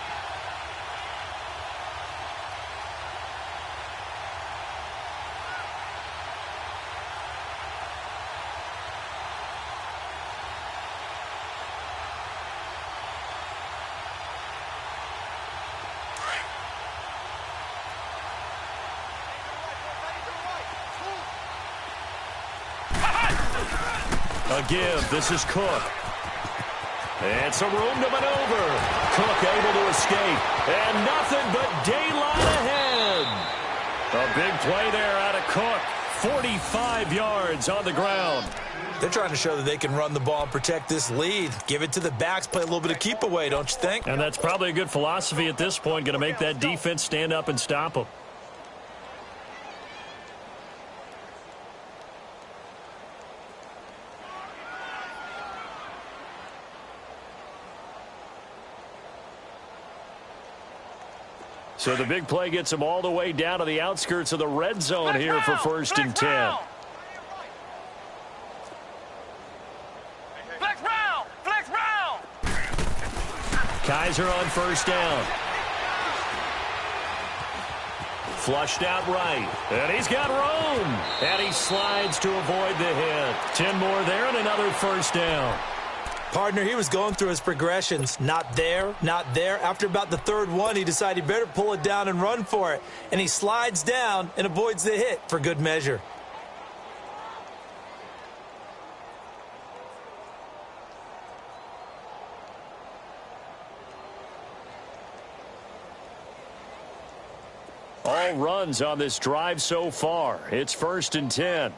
A give. This is Cook. And some room to maneuver. Cook able to escape. And nothing but daylight ahead. A big play there out of Cook. 45 yards on the ground. They're trying to show that they can run the ball and protect this lead. Give it to the backs, play a little bit of keep away, don't you think? And that's probably a good philosophy at this point. Going to make that defense stand up and stop them. So the big play gets them all the way down to the outskirts of the red zone here for first and 10. Flex round! Kaiser on first down. Flushed out right. And he's got room. And he slides to avoid the hit. 10 more there and another first down. Partner, he was going through his progressions. Not there, not there. After about the third one, he decided he better pull it down and run for it. And he slides down and avoids the hit for good measure. All runs on this drive so far. It's first and 10.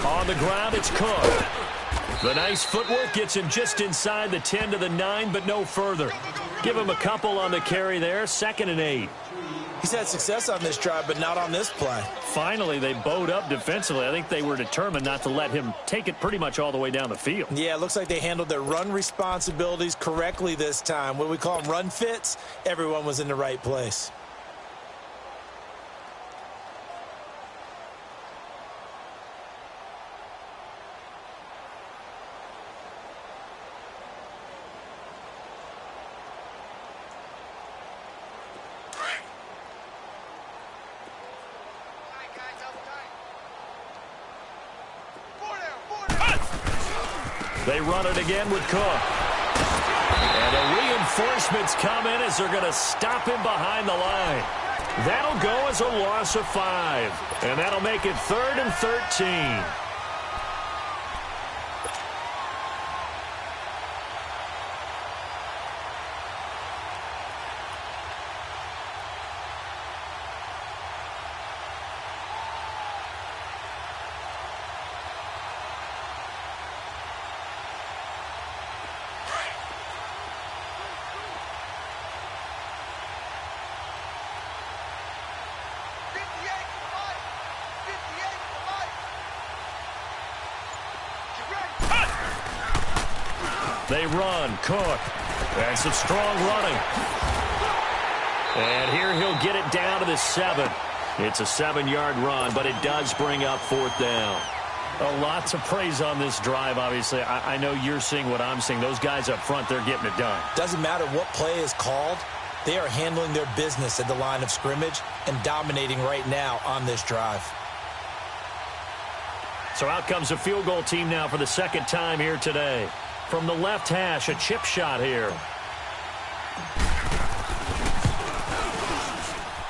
On the ground, it's Cook. The nice footwork gets him just inside the 10 to the 9, but no further. Give him a couple on the carry there, 2nd and 8. He's had success on this drive, but not on this play. Finally, they bowed up defensively. I think they were determined not to let him take it pretty much all the way down the field. Yeah, it looks like they handled their run responsibilities correctly this time. What we call them run fits, everyone was in the right place. They run it again with Cook. And the reinforcements come in as they're going to stop him behind the line. That'll go as a loss of 5. And that'll make it 3rd and 13. They run. Cook. And some strong running. And here he'll get it down to the 7. It's a 7-yard run, but it does bring up 4th down. Lots of praise on this drive, obviously. I know you're seeing what I'm seeing. Those guys up front, they're getting it done. Doesn't matter what play is called. They are handling their business at the line of scrimmage and dominating right now on this drive. So out comes a field goal team now for the 2nd time here today. From the left hash, a chip shot here.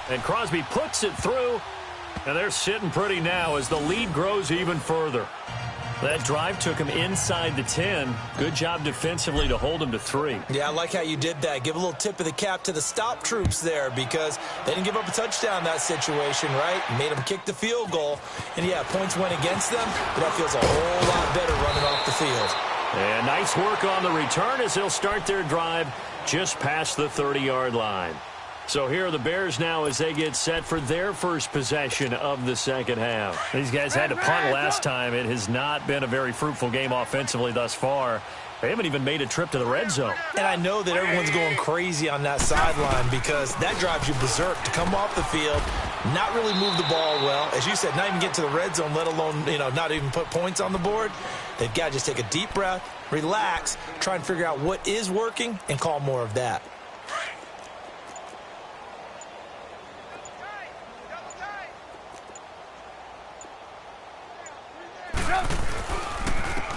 And Crosby puts it through. And they're sitting pretty now as the lead grows even further. That drive took him inside the 10. Good job defensively to hold him to 3. Yeah, I like how you did that. Give a little tip of the cap to the stop troops there because they didn't give up a touchdown in that situation, right? Made them kick the field goal. And, yeah, points went against them, but that feels a whole lot better running off the field. And nice work on the return as they'll start their drive just past the 30-yard line. So here are the Bears now as they get set for their first possession of the second half. These guys had to punt last time. It has not been a very fruitful game offensively thus far. They haven't even made a trip to the red zone. And I know that everyone's going crazy on that sideline because that drives you berserk to come off the field, not really move the ball well. As you said, not even get to the red zone, let alone, not even put points on the board. They've got to just take a deep breath, relax, try and figure out what is working, and call more of that.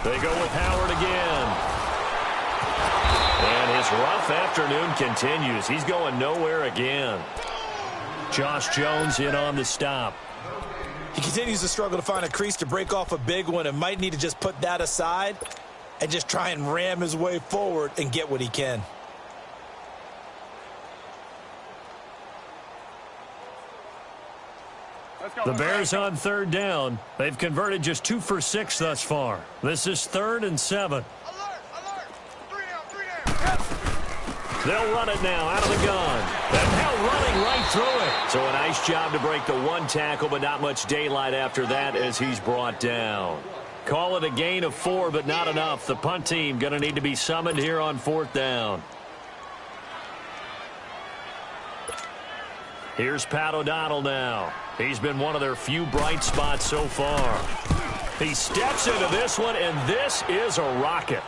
They go with Howard again. And his rough afternoon continues. He's going nowhere again. Josh Jones in on the stop. He continues to struggle to find a crease to break off a big one and might need to just put that aside and just try and ram his way forward and get what he can. The Bears on 3rd down. They've converted just 2 for 6 thus far. This is 3rd and 7. Alert! 3 down! They'll run it now out of the gun. And now running right through it. So a nice job to break the 1 tackle, but not much daylight after that as he's brought down. Call it a gain of 4, but not enough. The punt team going to need to be summoned here on 4th down. Here's Pat O'Donnell now. He's been one of their few bright spots so far. He steps into this one, and this is a rocket.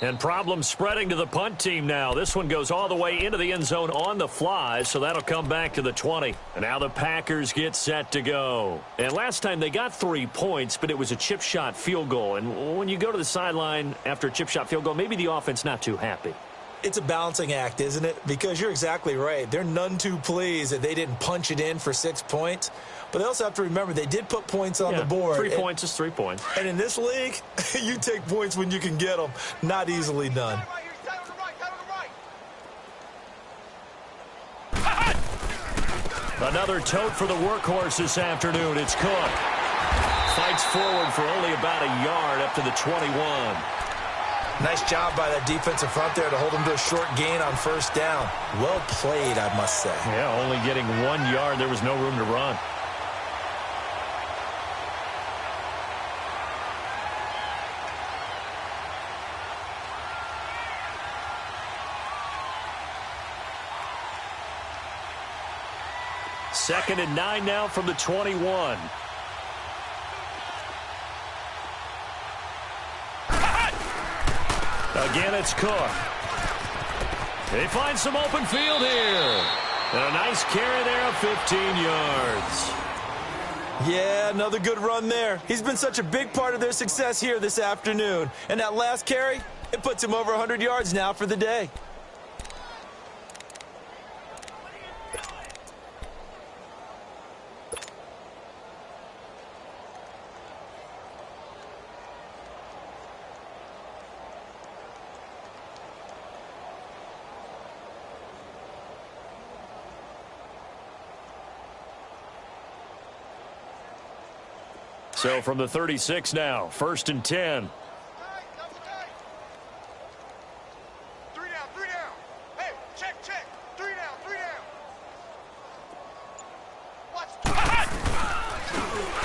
And problems spreading to the punt team now. This one goes all the way into the end zone on the fly, so that'll come back to the 20. And now the Packers get set to go. And last time they got 3 points, but it was a chip shot field goal. And when you go to the sideline after a chip shot field goal, maybe the offense not too happy. It's a balancing act, isn't it? Because you're exactly right. They're none too pleased that they didn't punch it in for 6 points. But they also have to remember they did put points on the board. 3 points is 3 points. And in this league, you take points when you can get them. Not easily done. Another tote for the workhorse this afternoon. It's Cook. Fights forward for only about a yard up to the 21. Nice job by that defensive front there to hold him to a short gain on 1st down. Well played, I must say. Yeah, only getting 1 yard. There was no room to run. Second and 9 now from the 21. Again, it's Cook. They find some open field here. And a nice carry there of 15 yards. Yeah, another good run there. He's been such a big part of their success here this afternoon. And that last carry, it puts him over 100 yards now for the day. So from the 36 now, 1st and 10. 3 down, 3 down. Hey, check. 3 down, 3 down. Watch.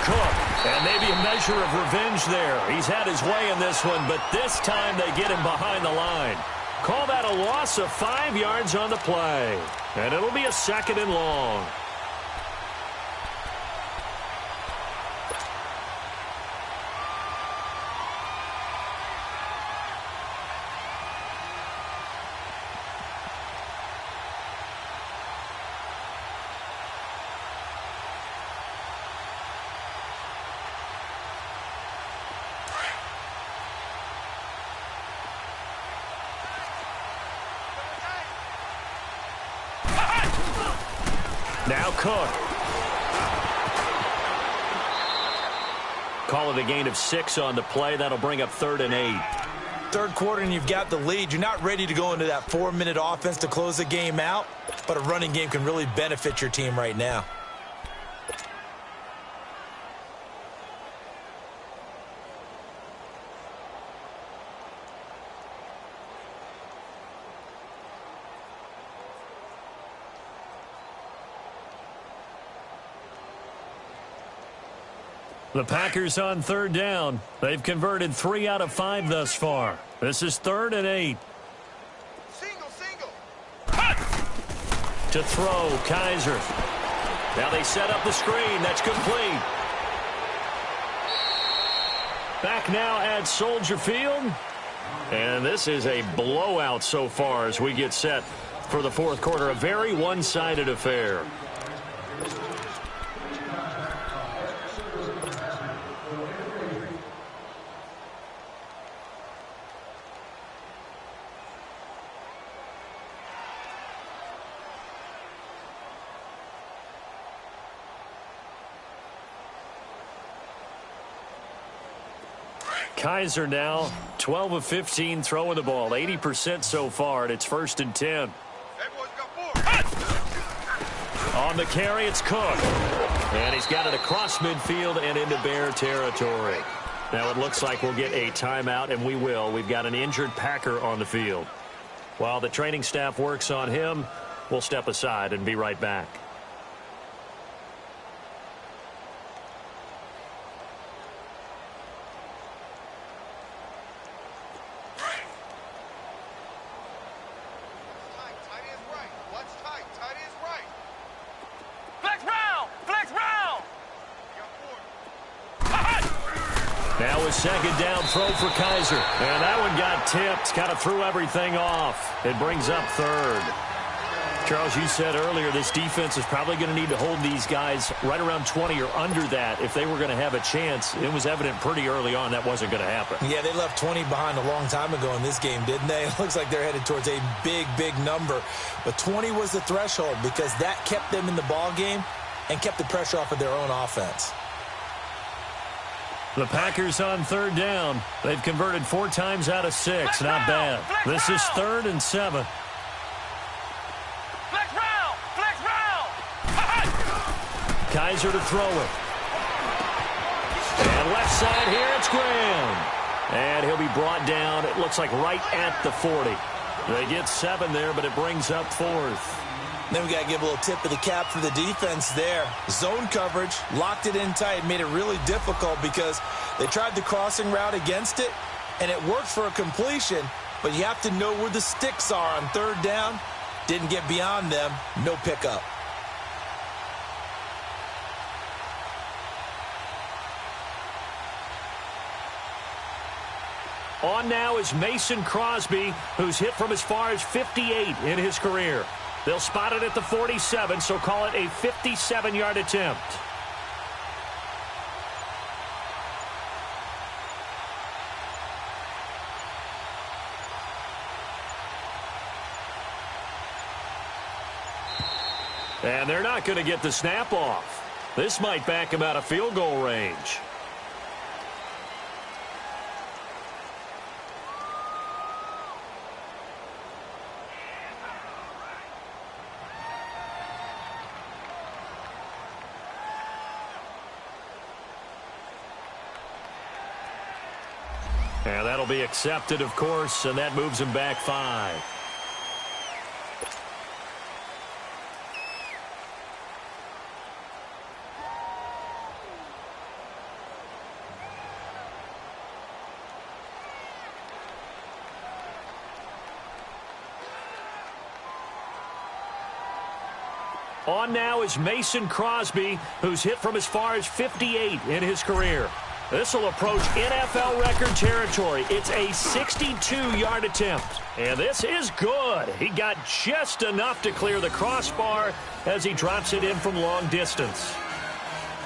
Cook, and maybe a measure of revenge there. He's had his way in this one, but this time they get him behind the line. Call that a loss of 5 yards on the play. And it'll be a 2nd and long. Now Cook. Call it a gain of 6 on the play. That'll bring up 3rd and 8. Third quarter and you've got the lead. You're not ready to go into that 4-minute offense to close the game out, but a running game can really benefit your team right now. The Packers on 3rd down. They've converted 3 out of 5 thus far. This is 3rd and 8. Single. To throw, Kaiser. Now they set up the screen. That's complete. Back now at Soldier Field. And this is a blowout so far as we get set for the 4th quarter. A very one-sided affair. Kaiser now 12 of 15 throwing the ball, 80% so far, and it's 1st and 10. On the carry, it's Cook. And he's got it across midfield and into Bear territory. Now it looks like we'll get a timeout, and we will. We've got an injured Packer on the field. While the training staff works on him, we'll step aside and be right back. Now a 2nd down throw for Kaiser. And that one got tipped. Kind of threw everything off. It brings up 3rd. Charles, you said earlier this defense is probably going to need to hold these guys right around 20 or under that if they were going to have a chance. It was evident pretty early on that wasn't going to happen. Yeah, they left 20 behind a long time ago in this game, didn't they? It looks like they're headed towards a big number. But 20 was the threshold because that kept them in the ball game and kept the pressure off of their own offense. The Packers on 3rd down. They've converted 4 times out of 6. Not bad. This is 3rd and 7. Kaiser to throw it. And left side here, it's Graham. And he'll be brought down, it looks like right at the 40. They get 7 there, but it brings up 4th. Then we got to give a little tip of the cap for the defense there. Zone coverage, locked it in tight, made it really difficult because they tried the crossing route against it, and it worked for a completion, but you have to know where the sticks are on 3rd down. Didn't get beyond them, no pickup. On now is Mason Crosby, who's hit from as far as 58 in his career. They'll spot it at the 47, so call it a 57-yard attempt. And they're not going to get the snap off. This might back him out of field goal range. And that'll be accepted, of course, and that moves him back 5. On now is Mason Crosby, who's hit from as far as 58 in his career. This will approach NFL record territory. It's a 62-yard attempt. And this is good. He got just enough to clear the crossbar as he drops it in from long distance.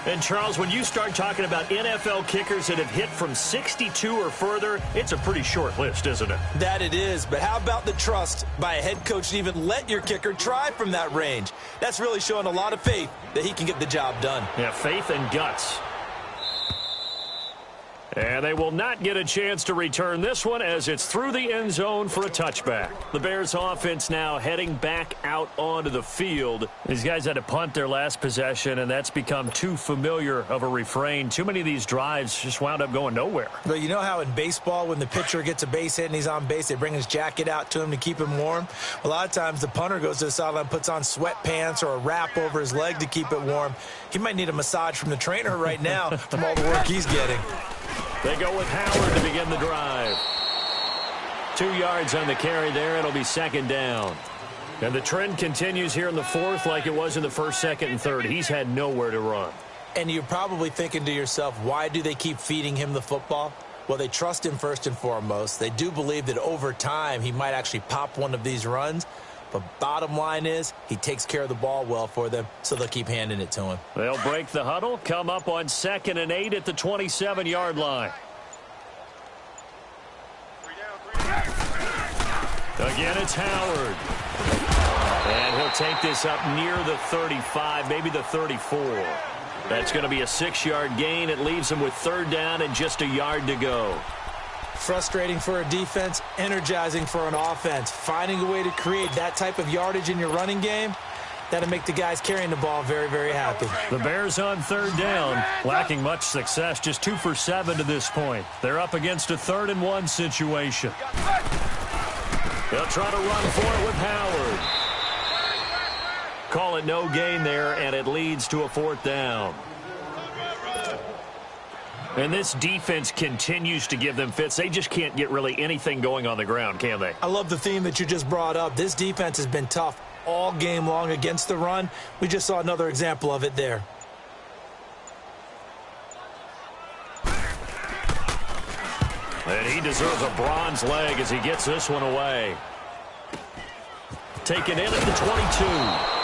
And, Charles, when you start talking about NFL kickers that have hit from 62 or further, it's a pretty short list, isn't it? That it is, but how about the trust by a head coach to even let your kicker try from that range? That's really showing a lot of faith that he can get the job done. Yeah, faith and guts. And they will not get a chance to return this one as it's through the end zone for a touchback. The Bears offense now heading back out onto the field. These guys had to punt their last possession, and that's become too familiar of a refrain. Too many of these drives just wound up going nowhere. But you know how in baseball when the pitcher gets a base hit and he's on base, they bring his jacket out to him to keep him warm? A lot of times the punter goes to the sideline, puts on sweatpants or a wrap over his leg to keep it warm. He might need a massage from the trainer right now from all the work he's getting. They go with Howard to begin the drive. 2 yards on the carry there. It'll be second down. And the trend continues here in the fourth like it was in the first, second, and third. He's had nowhere to run. And you're probably thinking to yourself, why do they keep feeding him the football? Well, they trust him first and foremost. They do believe that over time he might actually pop one of these runs. But bottom line is he takes care of the ball well for them, so they'll keep handing it to him. They'll break the huddle, come up on 2nd and 8 at the 27-yard line. Again, it's Howard. And he'll take this up near the 35, maybe the 34. That's going to be a 6-yard gain. It leaves him with 3rd down and just a yard to go. Frustrating for a defense, energizing for an offense. Finding a way to create that type of yardage in your running game, that'll make the guys carrying the ball very, very happy. The Bears on 3rd down, lacking much success, just 2 for 7 to this point. They're up against a 3rd and 1 situation. They'll try to run for it with Howard. Call it no gain there, and it leads to a 4th down. And this defense continues to give them fits. They just can't get really anything going on the ground, can they? I love the theme that you just brought up. This defense has been tough all game long against the run. We just saw another example of it there. And he deserves a bronze leg as he gets this one away. Taken in at the 22.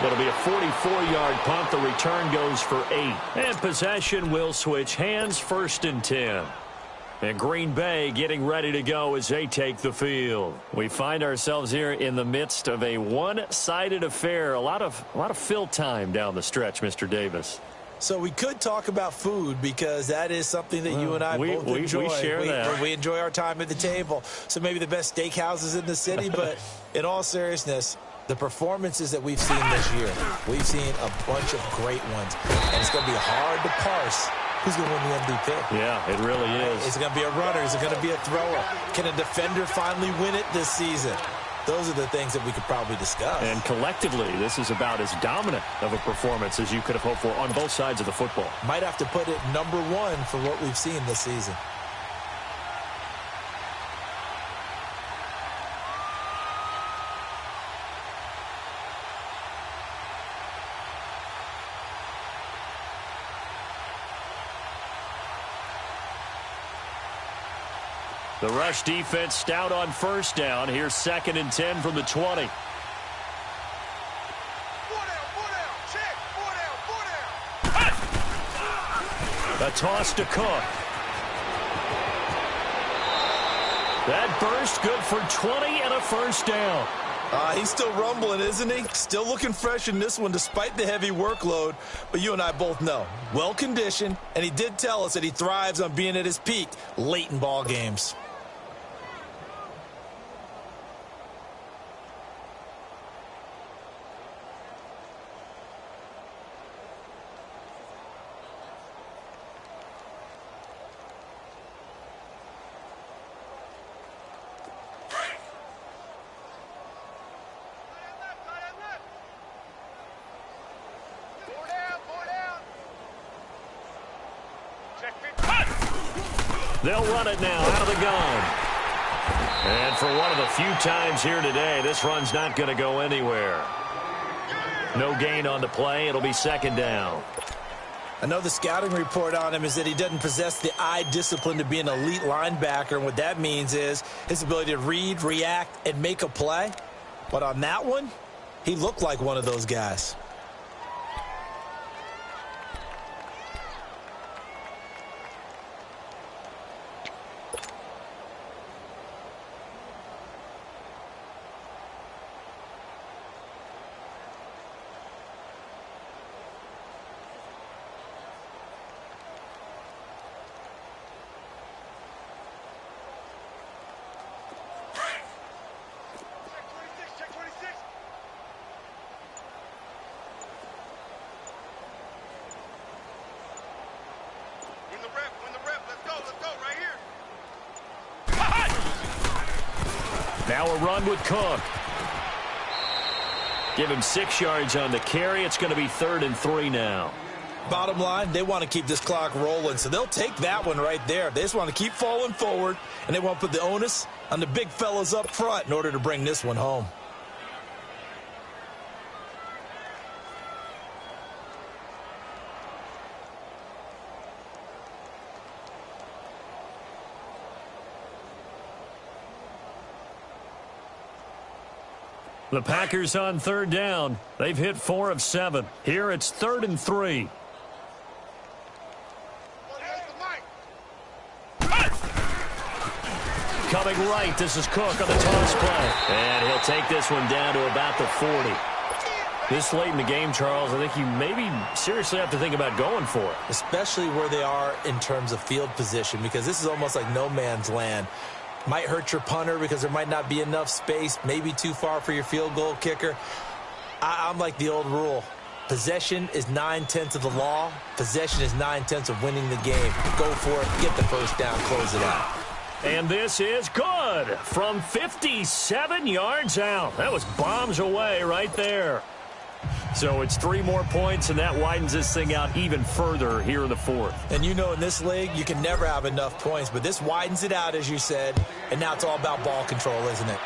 It'll be a 44-yard punt. The return goes for 8. And possession will switch hands, 1st and 10. And Green Bay getting ready to go as they take the field. We find ourselves here in the midst of a one-sided affair. A lot of fill time down the stretch, Mr. Davis. So we could talk about food because that is something that you and I both enjoy. We share that. We enjoy our time at the table. So maybe the best steakhouses in the city, but in all seriousness, the performances that we've seen this year, we've seen a bunch of great ones. And it's going to be hard to parse who's going to win the MVP. Yeah, it really is. Is it going to be a runner? Is it going to be a thrower? Can a defender finally win it this season? Those are the things that we could probably discuss. And collectively, this is about as dominant of a performance as you could have hoped for on both sides of the football. Might have to put it number 1 for what we've seen this season. The rush defense stout on 1st down. Here's 2nd and 10 from the 20. 4 down, check, 4 down. A toss to Cook. That burst good for 20 and a 1st down. He's still rumbling, isn't he? Still looking fresh in this one despite the heavy workload. But you and I both know, well-conditioned, and he did tell us that he thrives on being at his peak late in ball games. They'll run it now out of the gun. And for one of the few times here today, this run's not going to go anywhere. No gain on the play. It'll be second down. I know the scouting report on him is that he doesn't possess the eye discipline to be an elite linebacker. And what that means is his ability to read, react, and make a play. But on that one, he looked like one of those guys. Now a run with Cook. Give him 6 yards on the carry. It's going to be 3rd and 3 now. Bottom line, they want to keep this clock rolling, so they'll take that one right there. They just want to keep falling forward, and they want to put the onus on the big fellas up front in order to bring this one home. The Packers on 3rd down. They've hit 4 of 7. Here it's 3rd and 3. Coming right, this is Cook on the toss play. And he'll take this one down to about the 40. This late in the game, Charles, I think you maybe seriously have to think about going for it. Especially where they are in terms of field position, because this is almost like no man's land. Might hurt your punter because there might not be enough space, maybe too far for your field goal kicker. I'm like the old rule. Possession is 9/10 of the law. Possession is 9/10 of winning the game. Go for it, get the first down, close it out. And this is good from 57 yards out. That was bombs away right there. So it's 3 more points, and that widens this thing out even further here in the 4th. And you know in this league, you can never have enough points, but this widens it out, as you said, and now it's all about ball control, isn't it?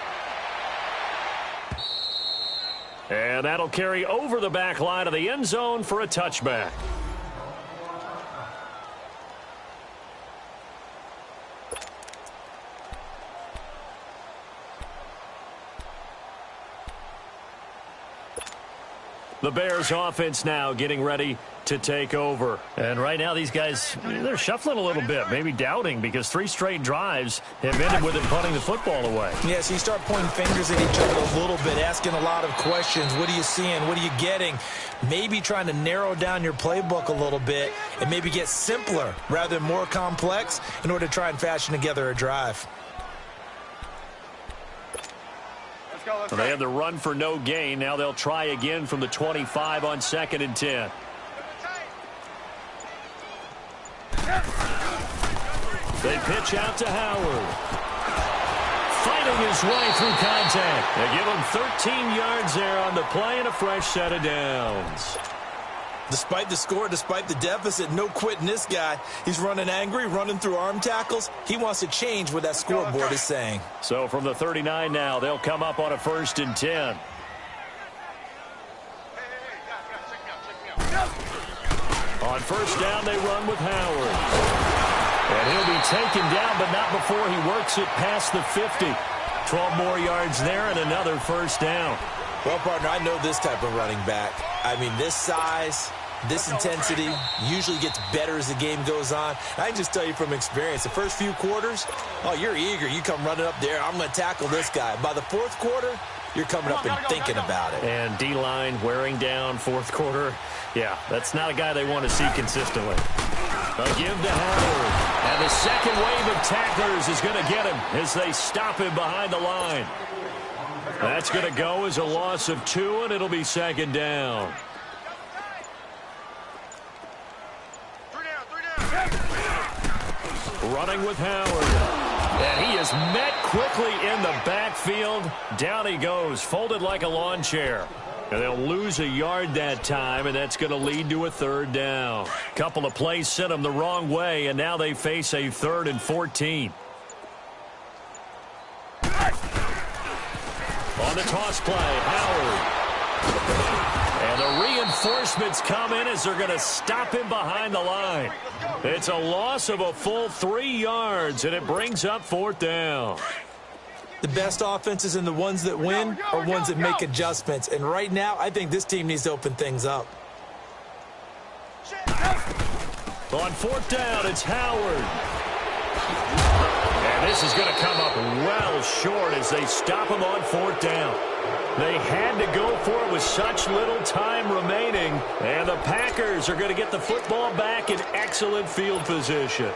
And that'll carry over the back line of the end zone for a touchback. The Bears offense now getting ready to take over. And right now these guys, they're shuffling a little bit, maybe doubting, because 3 straight drives have ended with them punting the football away. Yeah, so you start pointing fingers at each other a little bit, asking a lot of questions. What are you seeing? What are you getting? Maybe trying to narrow down your playbook a little bit and maybe get simpler rather than more complex in order to try and fashion together a drive. Well, they had the run for no gain. Now they'll try again from the 25 on 2nd and 10. They pitch out to Howard. Fighting his way through contact. They give him 13 yards there on the play and a fresh set of downs. Despite the score, despite the deficit, no quitting this guy. He's running angry, running through arm tackles. He wants to change what that scoreboard is saying. So from the 39 now, they'll come up on a 1st and 10. On 1st down, they run with Howard. And he'll be taken down, but not before he works it past the 50. 12 more yards there and another 1st down. Well, partner, I know this type of running back. I mean, this size, this intensity usually gets better as the game goes on. I can just tell you from experience, the first few quarters, oh, you're eager. You come running up there, I'm going to tackle this guy. By the 4th quarter, you're coming up and thinking about it. And D-line wearing down fourth quarter. Yeah, that's not a guy they want to see consistently. A give to Howard. And the second wave of tacklers is going to get him as they stop him behind the line. That's going to go as a loss of 2, and it'll be second down. 3 down. Running with Howard. And he is met quickly in the backfield. Down he goes, folded like a lawn chair. And they'll lose a yard that time, and that's going to lead to a third down. Couple of plays sent them the wrong way, and now they face a 3rd and 14. On the toss play, Howard. And the reinforcements come in as they're going to stop him behind the line. It's a loss of a full 3 yards, and it brings up 4th down. The best offenses and the ones that win are ones that make adjustments. And right now, I think this team needs to open things up. On 4th down, it's Howard. And this is going to come up well short as they stop him on 4th down. They had to go for it with such little time remaining. And the Packers are going to get the football back in excellent field position.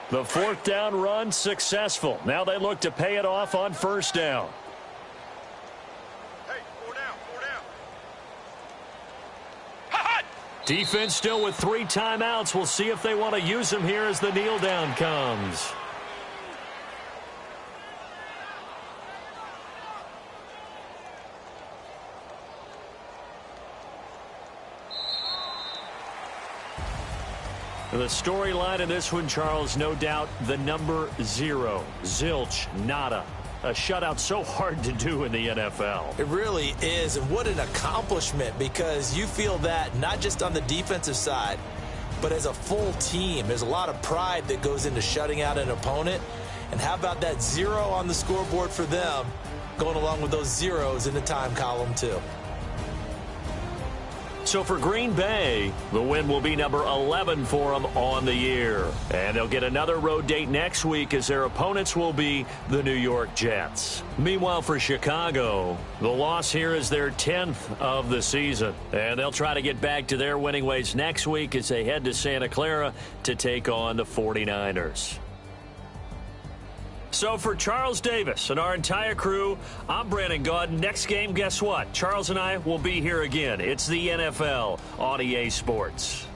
The 4th down run successful. Now they look to pay it off on 1st down. Hey, 4 down, 4 down. Defense still with 3 timeouts. We'll see if they want to use them here as the kneel down comes. The storyline in this one, Charles, no doubt the number 0. Zilch, nada. A shutout so hard to do in the NFL. It really is, and what an accomplishment, because you feel that not just on the defensive side, but as a full team. There's a lot of pride that goes into shutting out an opponent. And how about that 0 on the scoreboard for them, going along with those zeros in the time column too. So for Green Bay, the win will be number 11 for them on the year. And they'll get another road date next week as their opponents will be the New York Jets. Meanwhile, for Chicago, the loss here is their 10th of the season. And they'll try to get back to their winning ways next week as they head to Santa Clara to take on the 49ers. So for Charles Davis and our entire crew, I'm Brandon Gaudin. Next game, guess what? Charles and I will be here again. It's the NFL on EA Sports.